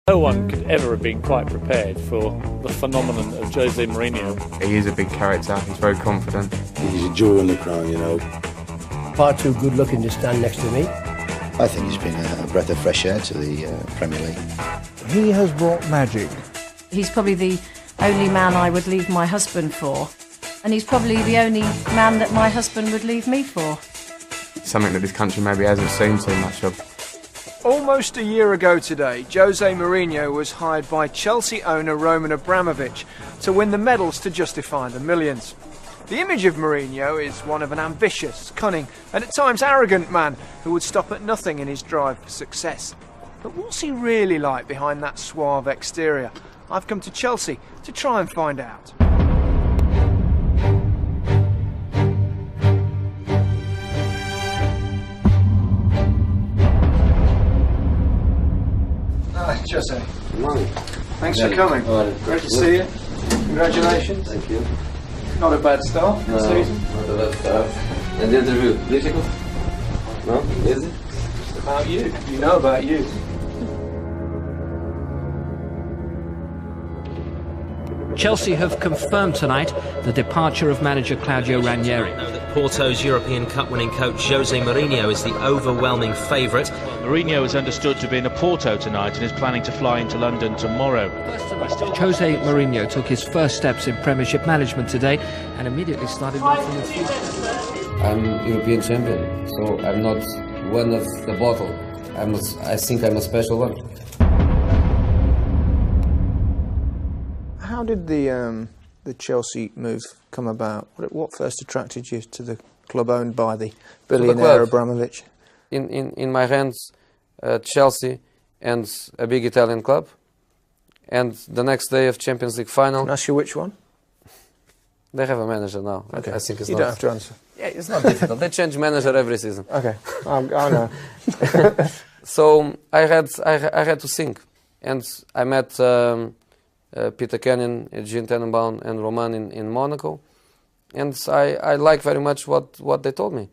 No one could ever have been quite prepared for the phenomenon of Jose Mourinho. He is a big character, he's very confident. He's a jewel in the crown, you know. Far too good looking to stand next to me. I think he's been a breath of fresh air to the Premier League. He has brought magic. He's probably the only man I would leave my husband for. And he's probably the only man that my husband would leave me for. Something that this country maybe hasn't seen too much of. Almost a year ago today, Jose Mourinho was hired by Chelsea owner Roman Abramovich to win the medals to justify the millions. The image of Mourinho is one of an ambitious, cunning and at times arrogant man who would stop at nothing in his drive for success. But what's he really like behind that suave exterior? I've come to Chelsea to try and find out. Hi, Jose. Good morning. Thanks for coming. Great to see you. Congratulations. Thank you. Not a bad start for the season. Not a bad start. And the interview, difficult? No? Easy? About you. You know about you. Chelsea have confirmed tonight the departure of manager Claudio Ranieri. Porto's European Cup winning coach Jose Mourinho is the overwhelming favourite. Mourinho is understood to be in Porto tonight and is planning to fly into London tomorrow. Jose Mourinho took his first steps in Premiership management today and immediately started working in the future. I'm European champion, so I'm not one of the bottle. I think I'm a special one. How did the Chelsea move come about? What first attracted you to the club owned by the billionaire Abramovich? In my hands, Chelsea and a big Italian club. And the next day of Champions League final. Can I ask you which one? They have a manager now. Okay. I think it's you not, don't have to answer. Yeah, it's not difficult. They change manager every season. Okay, I know. So I had to think, and I met Peter Kenyon, Jean Tenenbaum, and Roman in Monaco, and I like very much what they told me.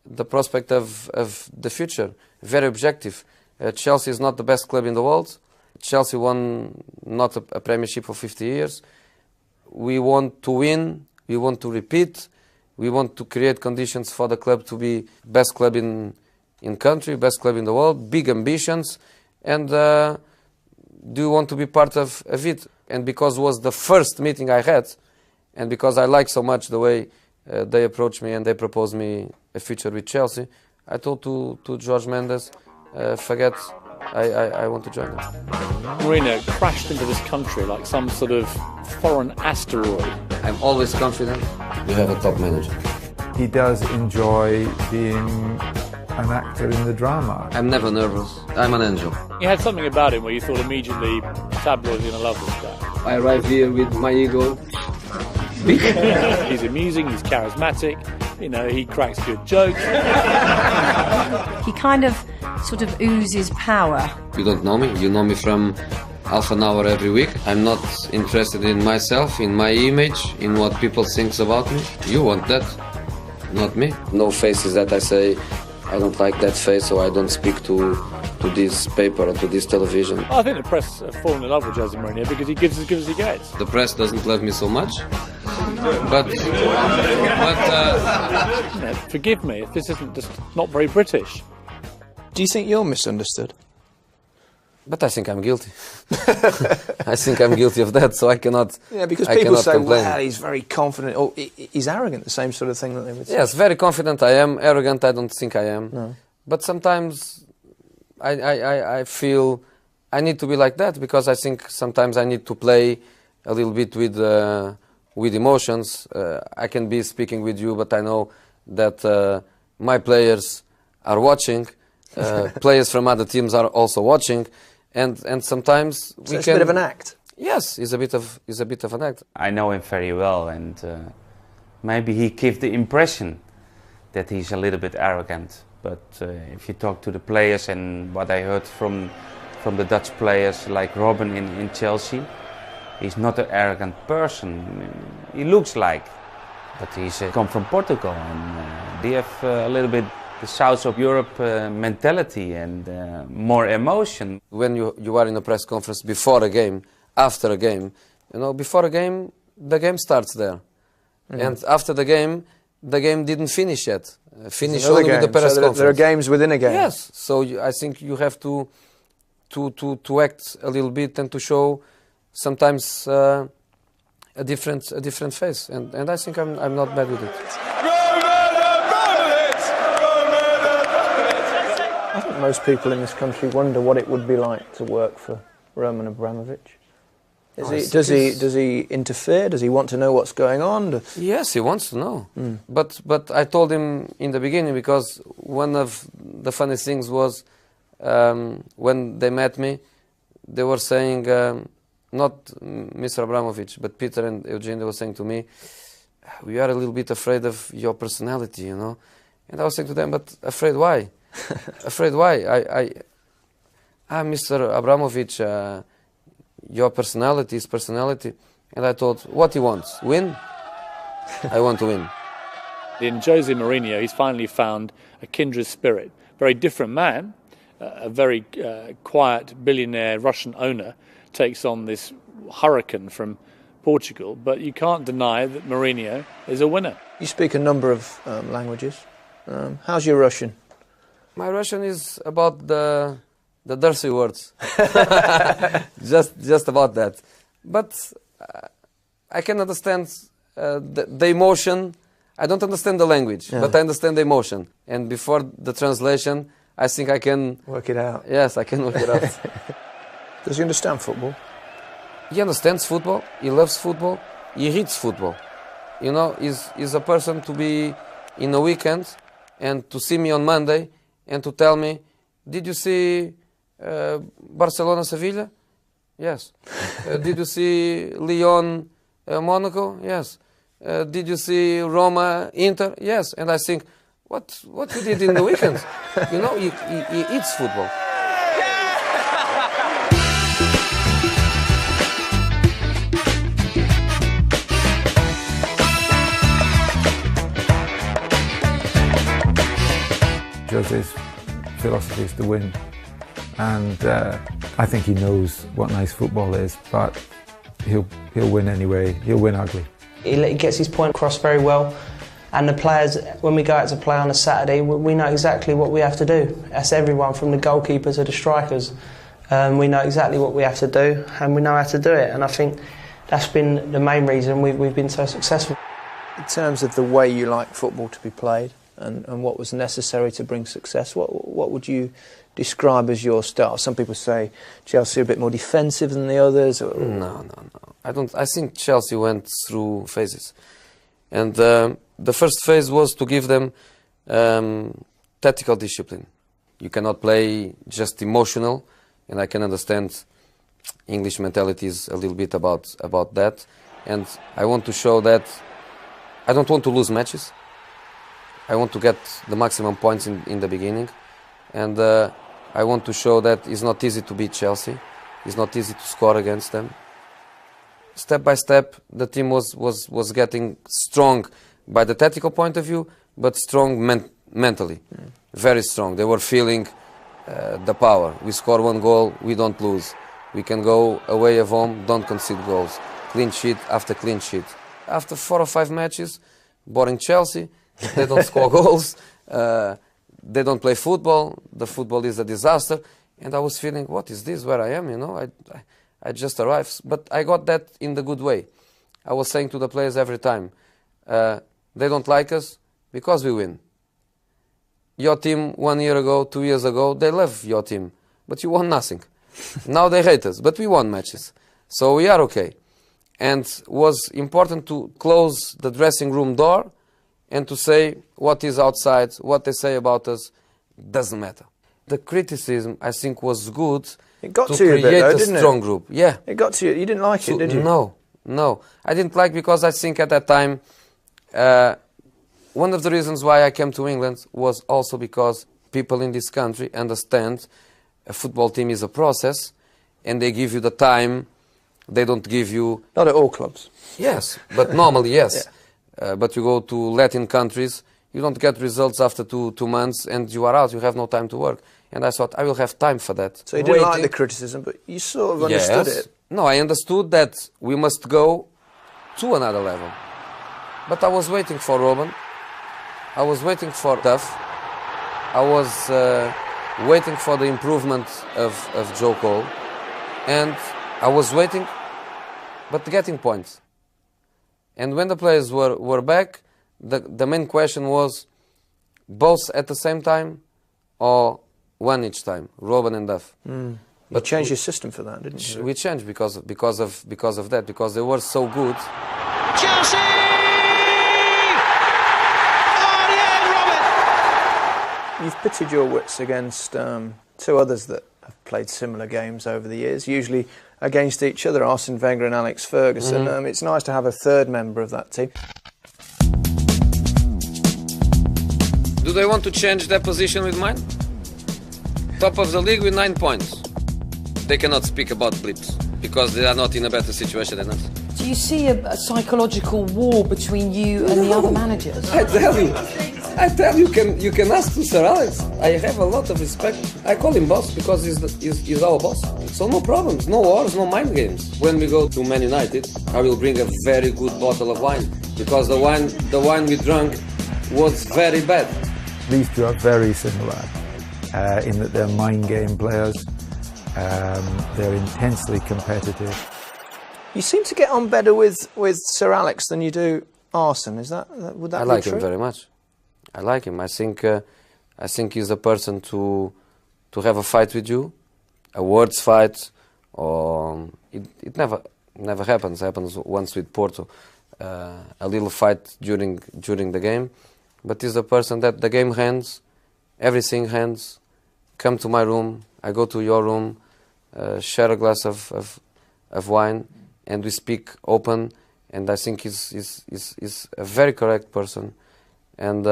The prospect of the future, very objective. Chelsea is not the best club in the world. Chelsea won not a Premiership for 50 years. We want to win, we want to repeat, we want to create conditions for the club to be best club in country, best club in the world, big ambitions, and do you want to be part of it? And because it was the first meeting I had, and because I like so much the way they approached me and they proposed me a future with Chelsea, I told to Jorge Mendes, forget, I want to join them. Mourinho crashed into this country like some sort of foreign asteroid. I'm always confident we have a top manager. He does enjoy being an actor in the drama. I'm never nervous. I'm an angel. He had something about him where you thought immediately tabloids are going to love this guy. I arrived here with my ego. He's amusing, he's charismatic, you know, he cracks good jokes. He kind of sort of oozes power. You don't know me, you know me from half an hour every week. I'm not interested in myself, in my image, in what people think about me. You want that, not me. No faces that I say, I don't like that face, so I don't speak to this paper or to this television. I think the press have fallen in love with Jose Mourinho because he gives as good as he gets. The press doesn't love me so much, but forgive me if this isn't just not very British. Do you think you're misunderstood? But I think I'm guilty. I think I'm guilty of that, so I cannot. Yeah, because people say, complain. "Well, he's very confident," or "He's arrogant." The same sort of thing that they would say. Yes, very confident I am. Arrogant, I don't think I am. No. But sometimes I feel I need to be like that because I think sometimes I need to play a little bit with emotions. I can be speaking with you, but I know that my players are watching. Players from other teams are also watching. And sometimes so it's a bit of an act. Yes, it's a bit of an act. I know him very well, and maybe he gives the impression that he's a little bit arrogant. But if you talk to the players and what I heard from the Dutch players like Robin in Chelsea, he's not an arrogant person. He looks like, but he's come from Portugal, and they have a little bit South of Europe mentality and more emotion. When you are in a press conference before a game, after a game, before a game, the game starts there. And after the game didn't finish yet. Finish only with the press conference. There are games within a game. Yes, so I think you have to act a little bit and to show sometimes a different face. And I think I'm not bad with it. I think most people in this country wonder what it would be like to work for Roman Abramovich. Does he interfere? Does he want to know what's going on? Yes, he wants to know. But I told him in the beginning, because one of the funny things was when they met me, they were saying, not Mr. Abramovich, but Peter and Eugene, they were saying to me, we are a little bit afraid of your personality, And I was saying to them, but afraid why? Afraid why? Mr. Abramovich, your personality is personality. And I thought, what he wants? Win? I want to win. In Jose Mourinho, he's finally found a kindred spirit. Very different man, a very quiet billionaire Russian owner takes on this hurricane from Portugal, but you can't deny that Mourinho is a winner. You speak a number of languages. How's your Russian? My Russian is about the dirty words. just about that. But I can understand the emotion. I don't understand the language, but I understand the emotion. And before the translation, I think I can work it out. Yes, I can work it out. Does he understand football? He understands football. He loves football. He reads football. He's a person to be in a weekend and to see me on Monday and to tell me, did you see Barcelona-Sevilla? Yes. Did you see Lyon-Monaco? Yes. Did you see Roma-Inter? Yes. And I think, what you did in the weekend? He eats football. Jose's philosophy is to win, and I think he knows what nice football is, but he'll win anyway. He'll win ugly. He gets his point across very well, and the players, when we go out to play on a Saturday, we know exactly what we have to do. That's everyone from the goalkeeper to the strikers. We know exactly what we have to do, and we know how to do it, and I think that's been the main reason we've been so successful. In terms of the way you like football to be played, and what was necessary to bring success, what would you describe as your style? Some people say Chelsea are a bit more defensive than the others. No. I think Chelsea went through phases, and the first phase was to give them tactical discipline. You cannot play just emotional, and I can understand English mentality is a little bit about that, and I want to show that I don't want to lose matches. I want to get the maximum points in the beginning, and I want to show that it's not easy to beat Chelsea. It's not easy to score against them. Step by step, the team was getting strong by the tactical point of view, but strong mentally, very strong. They were feeling the power. We score one goal, we don't lose. We can go away at home, don't concede goals. Clean sheet after clean sheet. After 4 or 5 matches, boring Chelsea. They don't score goals. They don't play football. The football is a disaster. And I was feeling, what is this? Where I am? I just arrived. But I got that in the good way. I was saying to the players every time, they don't like us because we win. Your team 1 year ago, 2 years ago, they love your team, but you won nothing. Now they hate us, but we won matches. So we are okay. And it was important to close the dressing room door and to say what is outside, what they say about us, doesn't matter. The criticism, I think, was good. It got to you a bit, create though, a didn't strong it? group. Yeah. It got to you. You didn't like it, did you? No. I didn't like because I think at that time, one of the reasons why I came to England was also because people in this country understand a football team is a process and they give you the time. They don't give you... Not at all clubs. Yes, but normally, yes. Yeah. But you go to Latin countries you don't get results after two months and you are out, you have no time to work. And I thought, I will have time for that. So you didn't like the criticism, but you sort of understood it. No, I understood that we must go to another level. But I was waiting for Robin. I was waiting for Duff. I was waiting for the improvement of Joe Cole. And I was waiting, but getting points. And when the players were back, the main question was both at the same time or one each time, Robin and Duff. But you changed your system for that, didn't you? We changed because of that, because they were so good. Chelsea! Arjen Robben! You've pitted your wits against two others that have played similar games over the years, usually against each other, Arsene Wenger and Alex Ferguson. It's nice to have a third member of that team. Do they want to change their position with mine? Top of the league with 9 points. They cannot speak about blips because they are not in a better situation than us. Do you see a psychological war between you and the other managers? I tell you, you can ask to Sir Alex. I have a lot of respect. I call him boss because he's our boss. So no problems, no wars, no mind games. When we go to Man United, I will bring a very good bottle of wine because the wine we drank was very bad. These two are very similar in that they're mind game players. They're intensely competitive. You seem to get on better with Sir Alex than you do Arsene. Would that be true? I like him very much. I like him. I think he's a person to have a fight with you, a words fight, or it never happens. It happens once with Porto, a little fight during the game. But he's a person that the game ends, everything ends. Come to my room, I go to your room, share a glass of wine, and we speak open. And I think he's a very correct person. And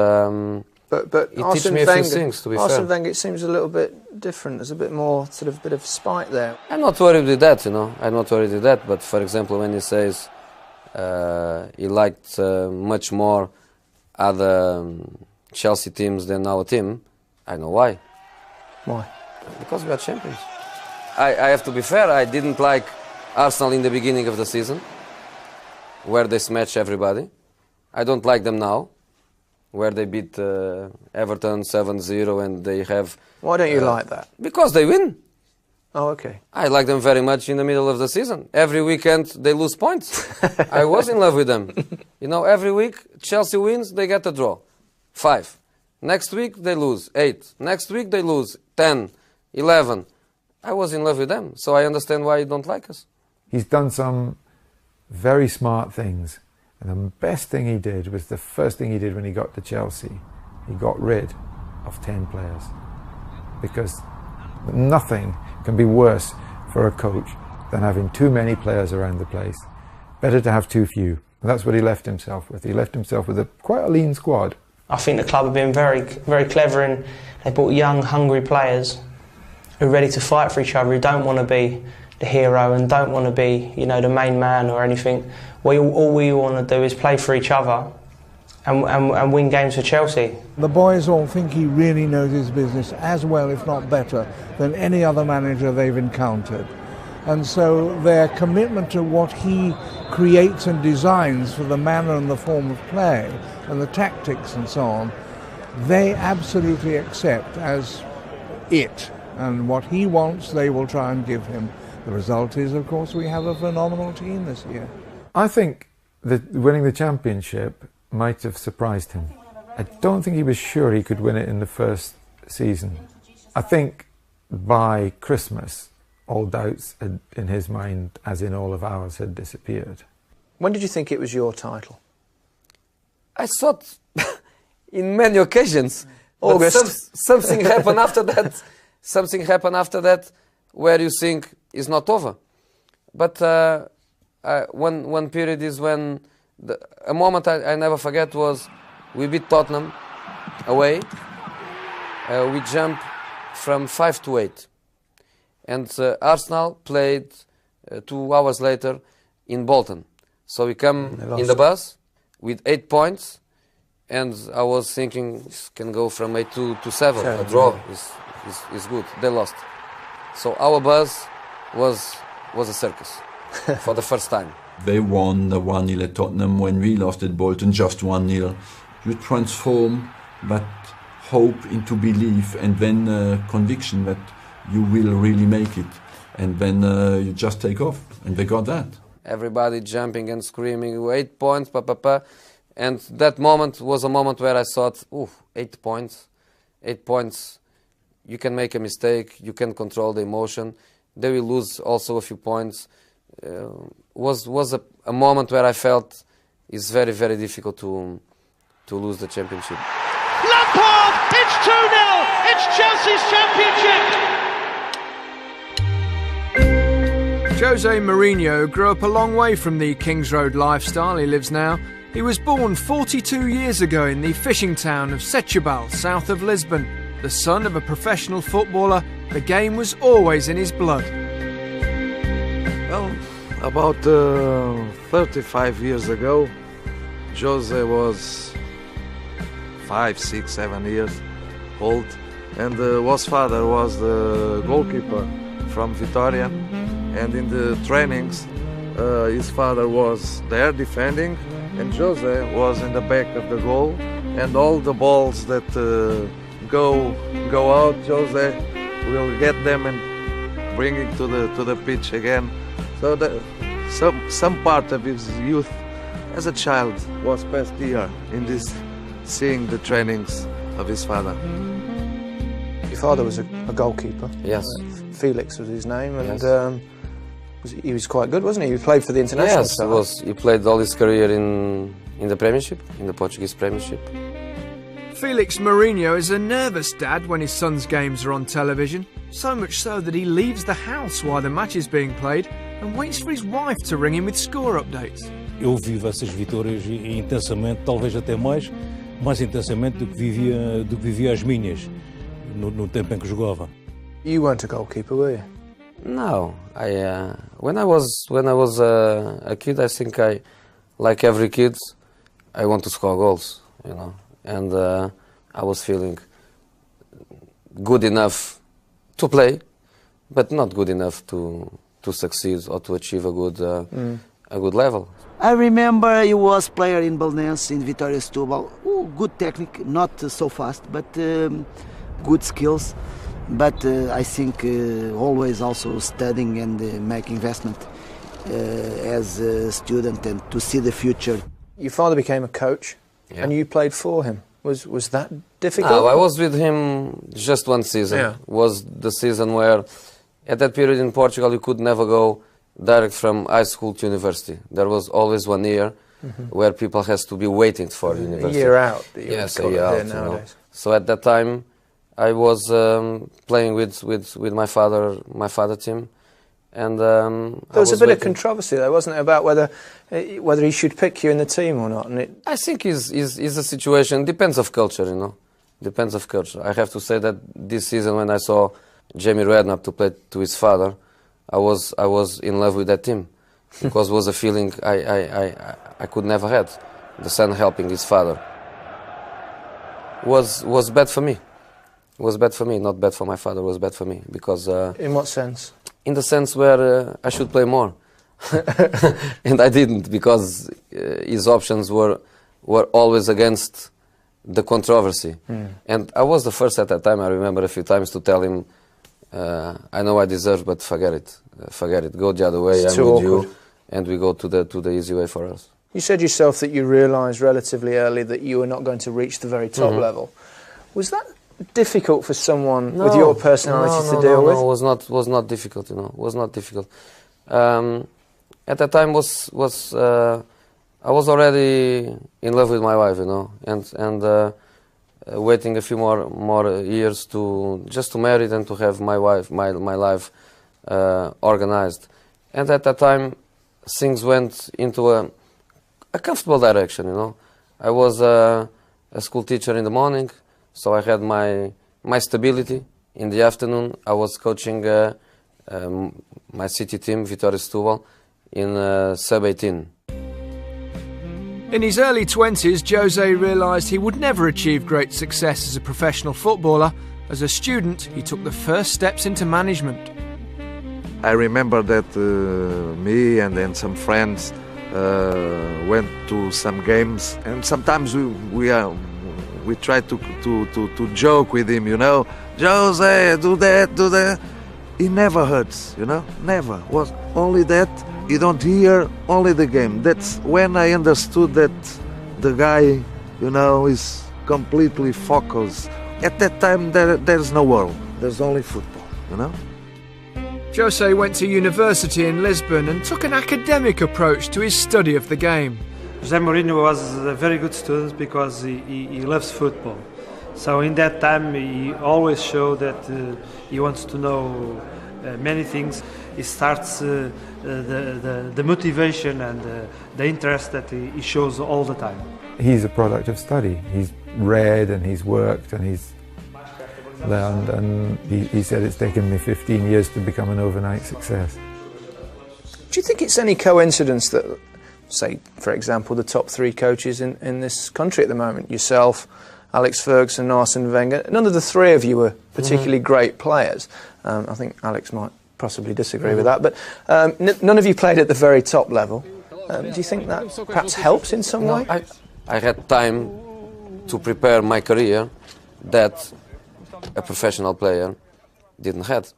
but he teaches me a few things, to be fair. Arsene Wenger, it seems a little bit different. There's a bit more sort of bit of spite there. I'm not worried with that, I'm not worried with that. But for example, when he says he liked much more other Chelsea teams than our team, I know why. Why? Because we are champions. I have to be fair, I didn't like Arsenal in the beginning of the season, where they smash everybody. I don't like them now, where they beat Everton 7-0 and they have... Why don't you like that? Because they win. Oh, okay. I like them very much in the middle of the season. Every weekend they lose points. I was in love with them. Every week Chelsea wins, they get a draw. 5. Next week they lose 8. Next week they lose 10, 11. I was in love with them, so I understand why you don't like us. He's done some very smart things. And the best thing he did was the first thing he did when he got to Chelsea. He got rid of 10 players. Because nothing can be worse for a coach than having too many players around the place. Better to have too few. And that's what he left himself with. He left himself with quite a lean squad. I think the club have been very, very clever and they brought young, hungry players who are ready to fight for each other, who don't want to be the hero and don't want to be, the main man or anything. All we want to do is play for each other and win games for Chelsea. The boys all think he really knows his business as well, if not better, than any other manager they've encountered. And so their commitment to what he creates and designs for the manner and the form of play and the tactics and so on, they absolutely accept as it. And what he wants, they will try and give him. The result is, of course, we have a phenomenal team this year. I think that winning the championship might have surprised him. I don't think he was sure he could win it in the first season. I think by Christmas, all doubts in his mind, as in all of ours, had disappeared. When did you think it was your title? I thought in many occasions. August. Something happened after that. Something happened after that where you think it's not over. But one period is when a moment I never forget was we beat Tottenham away. We jumped from 5 to 8. And Arsenal played 2 hours later in Bolton. So we come in the bus with 8 points and I was thinking this can go from 8 to 7. A draw is good. They lost. So our buzz was a circus for the first time. They won the 1-0 at Tottenham when we lost at Bolton, just 1-0. You transform that hope into belief and then conviction that you will really make it. And then you just take off. And they got that. Everybody jumping and screaming, 8 points, And that moment was a moment where I thought, 8 points. 8 points, you can make a mistake, you can control the emotion. They will lose also a few points. Was a moment where I felt it's very, very difficult to lose the championship. Lampard, it's 2-0, it's Chelsea's championship. Jose Mourinho grew up a long way from the Kings Road lifestyle he lives now. He was born 42 years ago in the fishing town of Setúbal, south of Lisbon. The son of a professional footballer, the game was always in his blood. Well, about 35 years ago, Jose was 5, 6, 7 years old, and his father was the goalkeeper from Vitória, and in the trainings his father was there defending, and Jose was in the back of the goal, and all the balls that go out, Jose will get them and bring it to the pitch again. So some part of his youth as a child was passed here in this, seeing the trainings of his father. Your father was a goalkeeper. Yes. Felix was his name, and yes. He was quite good, wasn't he? He played for the international side. Yes, he played all his career in the Premiership, in the Portuguese Premiership. Felix Mourinho is a nervous dad when his son's games are on television, so much so that he leaves the house while the match is being played and waits for his wife to ring him with score updates. Eu vivo essas vitórias intensamente, talvez até mais intensamente do que vivia as minhas no tempo em que jogava. You weren't a goalkeeper, were you? No, when I was a kid, I think like every kid, I want to score goals, you know, and I was feeling good enough to play, but not good enough to succeed or to achieve a good level. I remember he was player in Belenenses, in Vitória Setúbal. Good technique, not so fast, but good skills. But I think always also studying and make investment as a student and to see the future. Your father became a coach, and you played for him. Was that difficult? No, I was with him just one season. Yeah. Was the season where, at that period in Portugal, you could never go direct from high school to university. There was always 1 year where people has to be waiting for university. A year out. Yes, a year out. Nowadays. So at that time, I was playing with my father team, and there was a bit of controversy there, wasn't it, about whether he should pick you in the team or not? And I think is a situation, depends of culture, you know, depends of culture. I have to say that this season when I saw Jamie Redknapp to play to his father, I was in love with that team, because it was a feeling I could never had, the son helping his father. Was bad for me. It was bad for me, not bad for my father. It was bad for me because. In what sense? In the sense where I should play more, and I didn't, because his options were always against the controversy. And I was the first at that time. I remember a few times to tell him, "I know I deserve, but forget it. Go the other way. It's I'm too with awkward. you, and we go to the easy way for us." You said yourself that you realised relatively early that you were not going to reach the very top level. Was that difficult for someone with your personality to deal with? No, it was not difficult, you know. It was not difficult. At that time I was already in love with my wife, you know, and waiting a few more years to marry and to have my life organized. And at that time, things went into a comfortable direction, you know. I was a school teacher in the morning. So I had my stability. In the afternoon, I was coaching my city team, Vitória Setúbal, in sub-18. In his early 20s, Jose realised he would never achieve great success as a professional footballer. As a student, he took the first steps into management. I remember that me and then some friends went to some games, and sometimes we try to joke with him, you know, Jose, do that. He never hurts, you know, never. Was only that. You don't hear only the game. That's when I understood that the guy, you know, is completely focused. At that time, there's no world. There's only football, you know. Jose went to university in Lisbon and took an academic approach to his study of the game. Jose Mourinho was a very good student because he loves football. So in that time, he always showed that he wants to know many things. He starts the motivation and the interest that he shows all the time. He's a product of study. He's read and he's worked and he's learned, and he said it's taken me 15 years to become an overnight success. Do you think it's any coincidence that, say, for example, the top three coaches in this country at the moment, yourself, Alex Ferguson, Arsene Wenger, none of the three of you were particularly great players? I think Alex might possibly disagree with that, but none of you played at the very top level. Do you think that perhaps helps in some way? I had time to prepare my career that a professional player didn't have.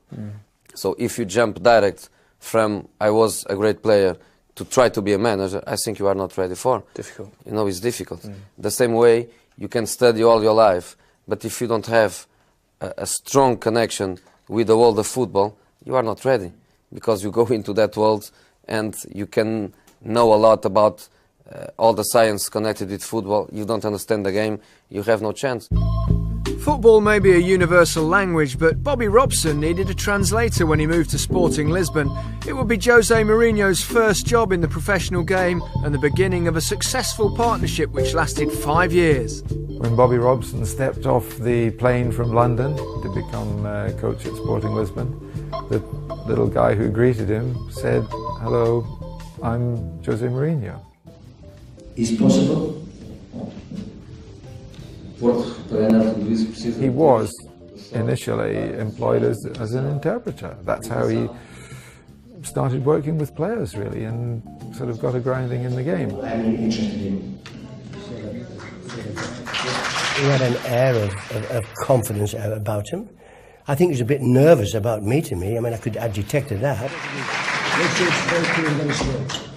So if you jump direct from I was a great player to try to be a manager, I think you are not ready for. Difficult. You know, it's difficult. The same way you can study all your life, but if you don't have a strong connection with the world of football, you are not ready, because you go into that world and you can know a lot about all the science connected with football. You don't understand the game, you have no chance. Football may be a universal language, but Bobby Robson needed a translator when he moved to Sporting Lisbon. It would be Jose Mourinho's first job in the professional game and the beginning of a successful partnership which lasted 5 years. When Bobby Robson stepped off the plane from London to become coach at Sporting Lisbon, the little guy who greeted him said, "Hello, I'm Jose Mourinho." Is possible? He was initially employed as an interpreter. That's how he started working with players, really, and sort of got a grounding in the game. I'm interested in. He had an air of confidence about him. I think he was a bit nervous about meeting me. I mean, I detected that.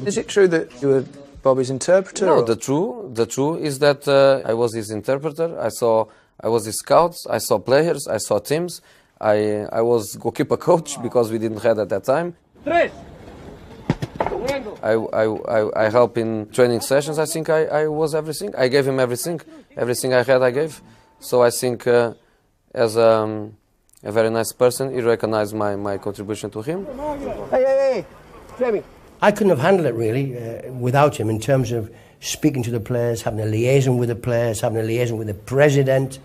Is it true that you were Bobby's interpreter? No, the truth is that I was his interpreter. I was his scouts. I saw players. I saw teams. I was goalkeeper coach because we didn't have at that time. I helped in training sessions. I think I was everything. I gave him everything. Everything I had, I gave. So I think as a very nice person, he recognized my contribution to him. Hey, Fleming. I couldn't have handled it really without him, in terms of speaking to the players, having a liaison with the players, having a liaison with the president.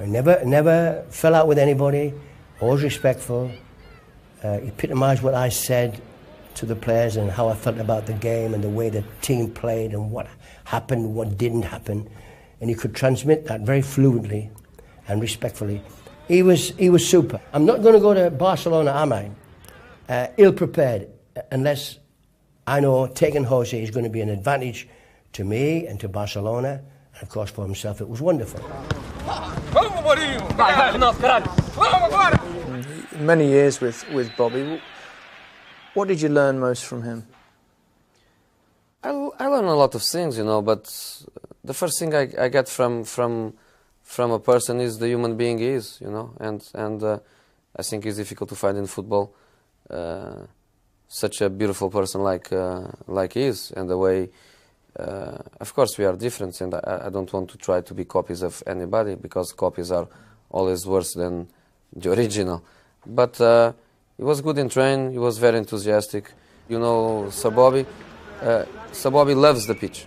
Never fell out with anybody, always respectful. He epitomised what I said to the players and how I felt about the game and the way the team played and what happened, what didn't happen. And he could transmit that very fluently and respectfully. He was super. I'm not going to go to Barcelona, am I? Ill-prepared, unless I know taking Jose is going to be an advantage to me and to Barcelona, and of course for himself it was wonderful. Many years with Bobby. What did you learn most from him? I learned a lot of things, you know, but the first thing I get from a person is the human being he is, you know, and I think it's difficult to find in football such a beautiful person like he is, and the way, of course we are different, and I don't want to try to be copies of anybody, because copies are always worse than the original. But he was good in training, he was very enthusiastic. You know, Sir Bobby loves the pitch.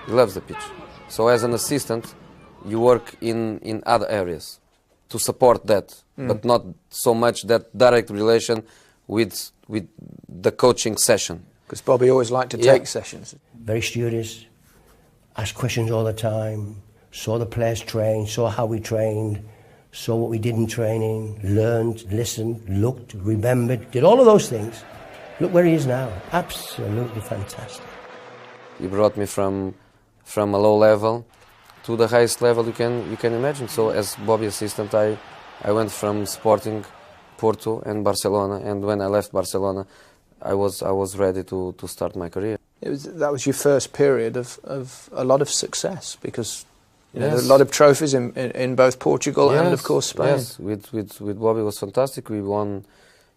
He loves the pitch. So as an assistant, you work in other areas to support that, but not so much that direct relation with the coaching session. Because Bobby always liked to take sessions. Very studious, asked questions all the time, saw the players train, saw how we trained, saw what we did in training, learned, listened, looked, remembered, did all of those things. Look where he is now. Absolutely fantastic. He brought me from a low level to the highest level you can imagine. So as Bobby assistant, I went from Sporting, Porto and Barcelona, and when I left Barcelona, I was ready to start my career. That was your first period of a lot of success, because Yes. a lot of trophies in both Portugal and of course Spain. Yes, with Bobby it was fantastic. We won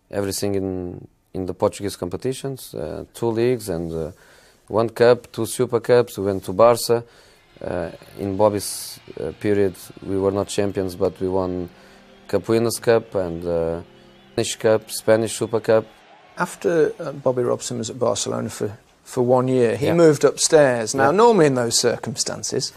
everything in the Portuguese competitions, 2 leagues and 1 cup, 2 Super Cups. We went to Barca. In Bobby's period, we were not champions, but we won Cup Winners' Cup and Spanish Cup, Spanish Super Cup. After Bobby Robson was at Barcelona for 1 year, he moved upstairs. Now, normally in those circumstances,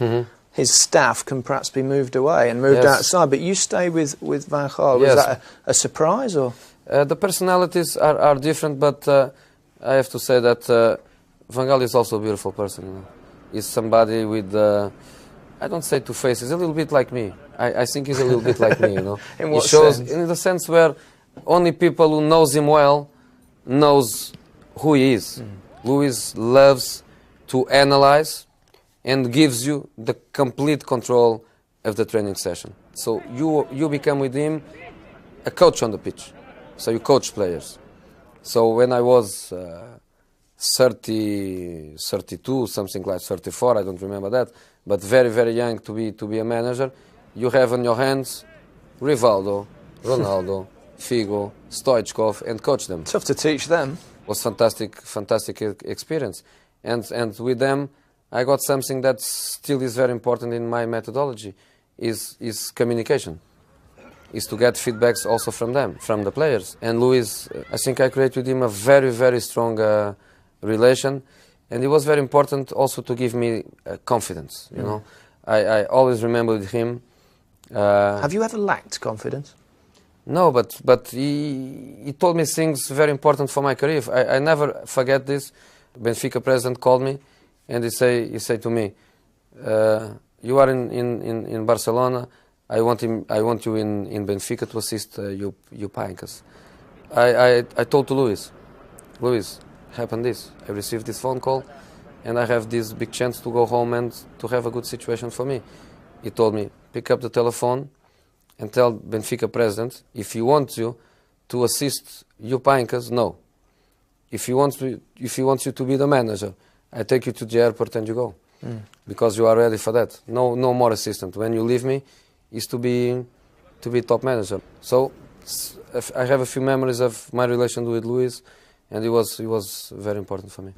his staff can perhaps be moved away and moved outside, but you stay with Van Gaal. Was that a surprise? Or the personalities are different, but I have to say that Van Gaal is also a beautiful person. You know? He's somebody with, I don't say 2 faces, a little bit like me. I think he's a little bit like me, you know. In what sense? In the sense where only people who knows him well knows who he is. Luis loves to analyze and gives you the complete control of the training session. So you become with him a coach on the pitch. So you coach players. So when I was 30, 32, something like 34, I don't remember that, but very, very young to be a manager, you have in your hands Rivaldo, Ronaldo, Figo, Stoichkov, and coach them. Tough to teach them. It was fantastic experience. And with them, I got something that still is very important in my methodology, is communication. Is to get feedbacks also from them, from the players. And Luis, I think I created with him a very, very strong relation. And it was very important also to give me confidence, you know. I always remember with him. Have you ever lacked confidence? No, but he told me things very important for my career. I never forget this. Benfica president called me, and he say to me, "You are in Barcelona. I want you in Benfica to assist you Paincas." I told to Luis, happened this. I received this phone call, and I have this big chance to go home and to have a good situation for me. He told me, pick up the telephone and tell Benfica president, if he wants you to assist you Paincas, no. If he wants you to be the manager, I take you to the airport and you go. Because you are ready for that. No more assistant. When you leave me, is to be top manager. So I have a few memories of my relation with Luis, and it was very important for me.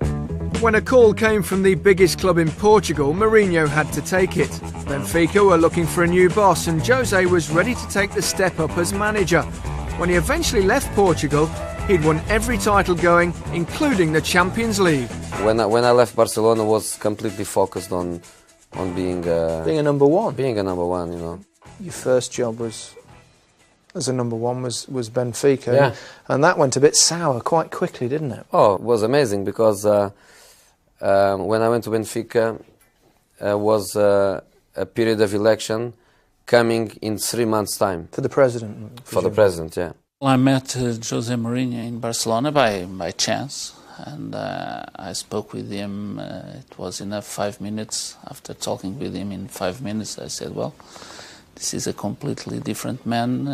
When a call came from the biggest club in Portugal, Mourinho had to take it. Benfica were looking for a new boss, and Jose was ready to take the step up as manager. When he eventually left Portugal, he'd won every title going, including the Champions League. When I left Barcelona, I was completely focused on being a number one. Being a number one, you know. Your first job as a number one was Benfica, yeah. And that went a bit sour quite quickly, didn't it? Oh, it was amazing because when I went to Benfica, was a period of election coming in 3 months' time. For the president? For the president, yeah. I met Jose Mourinho in Barcelona by chance, and I spoke with him. It was enough 5 minutes. After talking with him in 5 minutes, I said, well, this is a completely different man.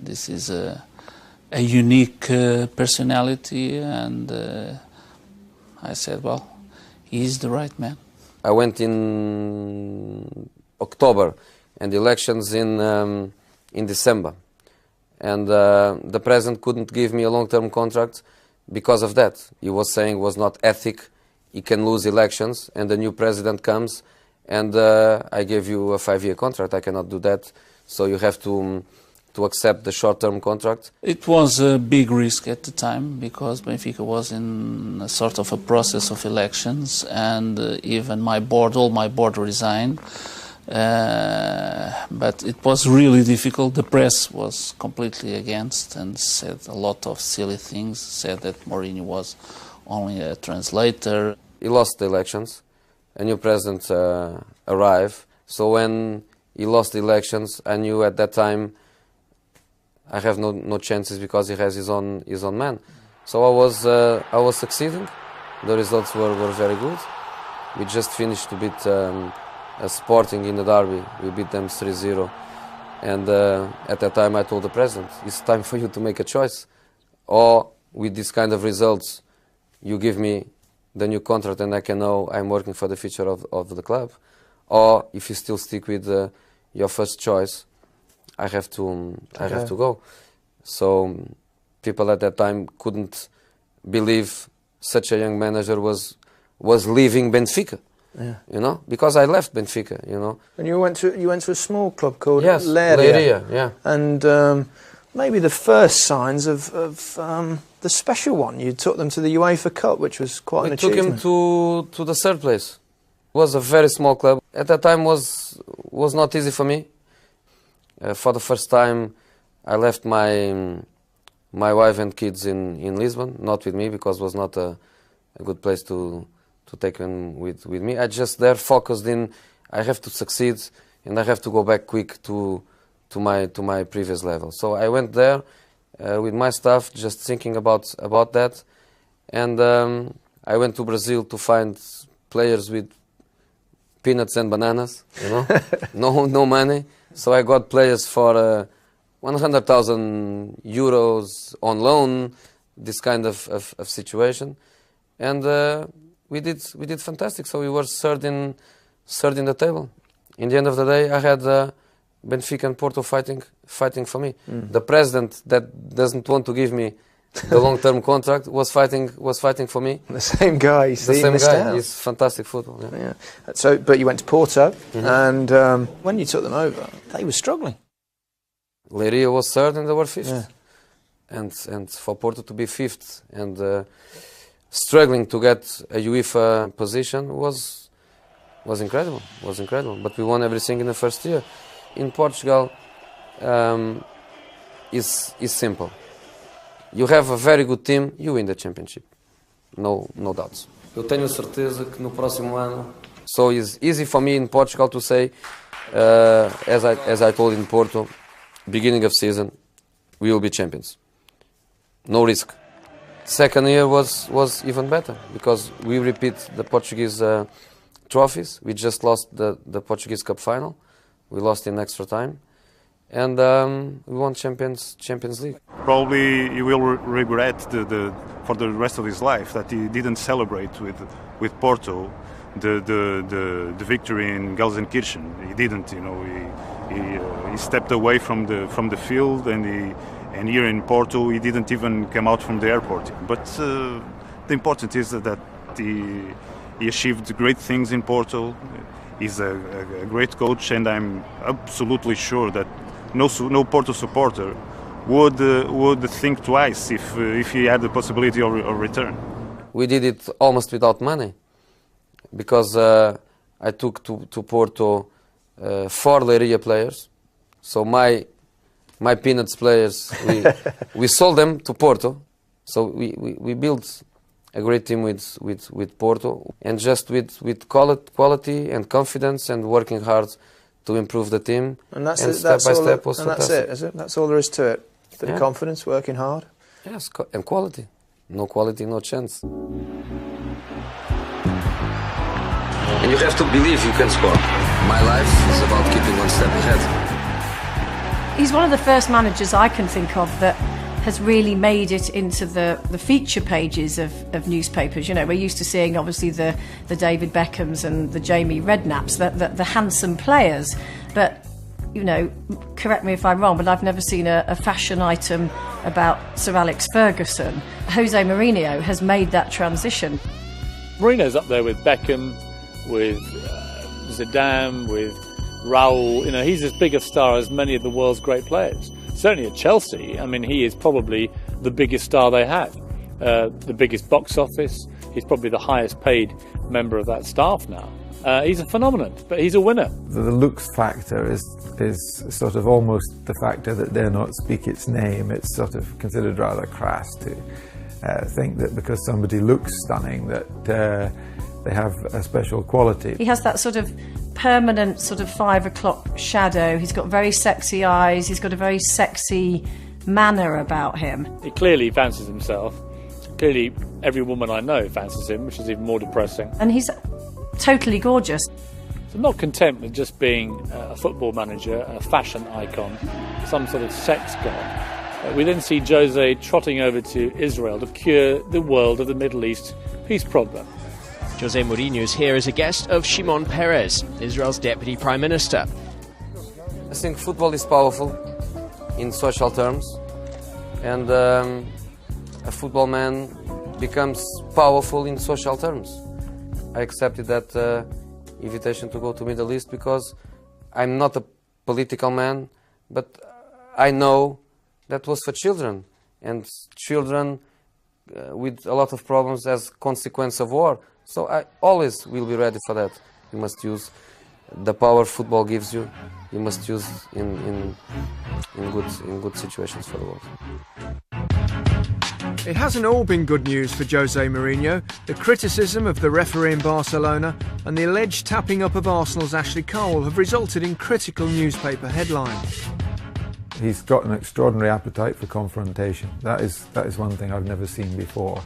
This is a unique personality, and I said, well, he is the right man. I went in October, and the elections in December. And the president couldn't give me a long-term contract because of that. He was saying it was not ethic, he can lose elections, and the new president comes, and I gave you a 5-year contract. I cannot do that, so you have to accept the short-term contract. It was a big risk at the time because Benfica was in a sort of a process of elections, and even all my board resigned. But it was really difficult. The press was completely against and said a lot of silly things, said that Mourinho was only a translator. He lost the elections. president arrive. So when he lost the elections, I knew at that time I have no chances because he has his own man. So I was succeeding. The results were very good. We just finished to beat Sporting in the derby. We beat them 3-0. And at that time I told the president, it's time for you to make a choice. Or with this kind of results, you give me the new contract and I can know I'm working for the future of the club. Or if you still stick with your first choice, I have to go. So people at that time couldn't believe such a young manager was leaving Benfica. Yeah. You know, because I left Benfica. You know, and you went to a small club called Leiria, yeah. And maybe the first signs of the special one. You took them to the UEFA Cup, which was quite an achievement. We took him to the third place. It was a very small club. At that time was not easy for me. For the first time, I left my wife and kids in Lisbon, not with me because it was not a good place to take them with me. I just there focused in I have to succeed and I have to go back quick to my previous level. So I went there with my staff, just thinking about that, and I went to Brazil to find players with peanuts and bananas. You know, no money. So I got players for 100,000 euros on loan. This kind of situation, and we did fantastic. So we were third in the table. In the end of the day, I had Benfica and Porto fighting for me. The president that doesn't want to give me the long-term contract was fighting for me. The same guy. The same guy. He's fantastic football. Yeah. So, but you went to Porto, and when you took them over, they were struggling. Leiria was third and they were fifth. Yeah. And for Porto to be fifth and struggling to get a UEFA position was incredible. But we won everything in the first year. In Portugal, is simple. You have a very good team, you win the championship. No doubts. Eu tenho certeza que no próximo ano. So it's easy for me in Portugal to say, as I told in Porto, beginning of season, we will be champions. No risk. Second year was even better because we repeat the Portuguese trophies. We just lost the Portuguese Cup final. We lost in extra time, and we won Champions League. Probably he will regret for the rest of his life that he didn't celebrate with Porto the victory in Gelsenkirchen. He didn't, you know. He stepped away from the field, and here in Porto he didn't even come out from the airport. But the important is that he achieved great things in Porto. He's a great coach, and I'm absolutely sure that no Porto supporter would think twice if he had the possibility of return. We did it almost without money, because I took to Porto 4 Leiria players. So my peanuts players, we sold them to Porto. So we built a great team with Porto, and just with quality and confidence and working hard to improve the team. And that's step by step was and fantastic. that's it, is it? That's all there is to it. The confidence, working hard. Yes, and quality. No quality, no chance. And you have to believe you can score. My life is about keeping one step ahead. He's one of the first managers I can think of that has really made it into the feature pages of newspapers. You know, we're used to seeing obviously the David Beckhams and the Jamie Redknapps, the handsome players. But, you know, correct me if I'm wrong, but I've never seen a fashion item about Sir Alex Ferguson. Jose Mourinho has made that transition. Mourinho's up there with Beckham, with Zidane, with Raul. You know, he's as big a star as many of the world's great players. Certainly at Chelsea, I mean, he is probably the biggest star they have. The biggest box office. He's probably the highest paid member of that staff now. He's a phenomenon, but he's a winner. The looks factor is sort of almost the factor that dare not speak its name. It's sort of considered rather crass to think that because somebody looks stunning that They have a special quality. He has that sort of permanent sort of 5 o'clock shadow. He's got very sexy eyes. He's got a very sexy manner about him. He clearly fancies himself. Clearly every woman I know fancies him, which is even more depressing. And he's totally gorgeous. So not content with just being a football manager, a fashion icon, some sort of sex god, we then see Jose trotting over to Israel to cure the world of the Middle East peace problem. Jose Mourinho is here as a guest of Shimon Peres, Israel's Deputy Prime Minister. I think football is powerful in social terms, and a football man becomes powerful in social terms. I accepted that invitation to go to Middle East because I'm not a political man, but I know that was for children, and children with a lot of problems as consequence of war. So I always will be ready for that. You must use the power football gives you. You must use in good situations for the world. It hasn't all been good news for Jose Mourinho. The criticism of the referee in Barcelona and the alleged tapping up of Arsenal's Ashley Cole have resulted in critical newspaper headlines. He's got an extraordinary appetite for confrontation. That is one thing I've never seen before.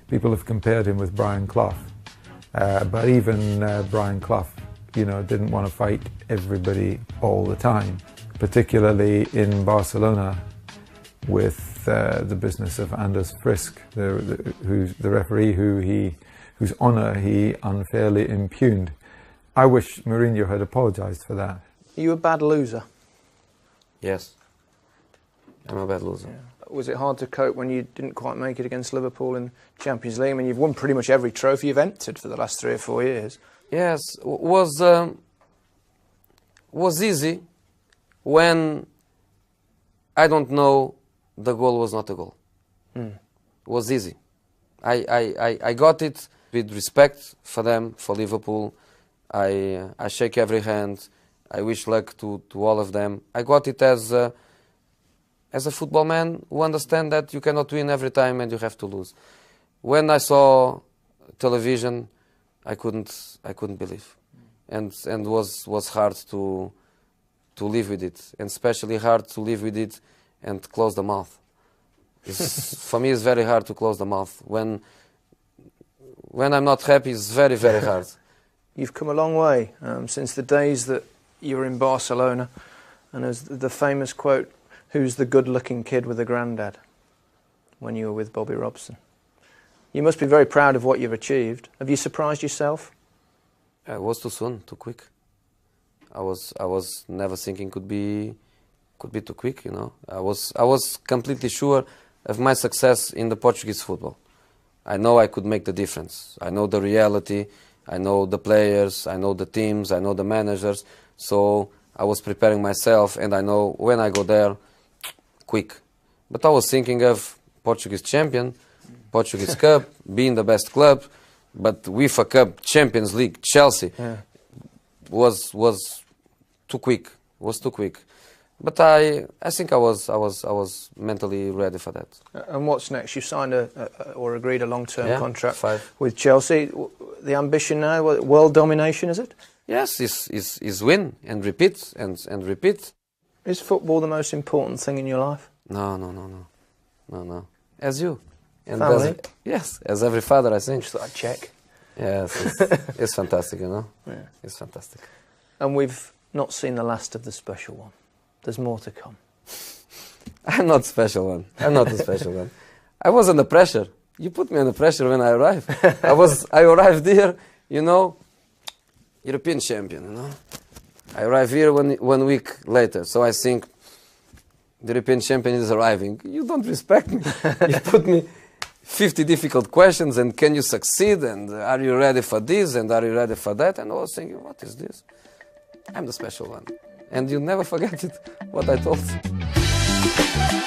People have compared him with Brian Clough, but even Brian Clough, didn't want to fight everybody all the time, particularly in Barcelona with the business of Anders Frisk, the referee whose honour he unfairly impugned. I wish Mourinho had apologised for that. Are you a bad loser? Yes, I'm a bad loser. Yeah. Was it hard to cope when you didn't quite make it against Liverpool in Champions League? I mean, you've won pretty much every trophy you've entered for the last 3 or 4 years. Yes, was easy when I don't know the goal was not a goal. Was easy. I got it with respect for them, for Liverpool. I shake every hand. I wish luck to all of them. I got it as a football man who understand that you cannot win every time and you have to lose. When I saw television, I couldn't believe, and was hard to live with it, and especially hard to live with it and close the mouth. For me, it's very hard to close the mouth when I'm not happy. It's very, very hard. You've come a long way since the days that you were in Barcelona, and as the famous quote, "Who's the good-looking kid with a granddad?" when you were with Bobby Robson. You must be very proud of what you've achieved. Have you surprised yourself? It was too soon, too quick. I was never thinking could be too quick. I was completely sure of my success in the Portuguese football. I know I could make the difference. I know the reality. I know the players. I know the teams. I know the managers. So I was preparing myself, and I know when I go there, quick. But I was thinking of Portuguese champion, Portuguese Cup, being the best club, but UEFA Cup, Champions League, Chelsea, was too quick. Was too quick. But I think I was mentally ready for that. And what's next? You signed or agreed a long-term contract 5. with Chelsea. The ambition now, world domination, is it? Yes, is win and repeat and repeat. Is football the most important thing in your life? No. As you. And family? As every father, I think. Just thought I'd check. Yes, it's fantastic, Yeah. It's fantastic. And we've not seen the last of the special one. There's more to come. I'm not special one. I'm not a special one. I was under pressure. You put me under pressure when I arrived. I arrived here, European champion, I arrived here 1 week later, so I think the European champion is arriving. You don't respect me. You put me 50 difficult questions, and can you succeed, and are you ready for this, and are you ready for that? And I was thinking, what is this? I'm the special one. And you never forget it, what I told you.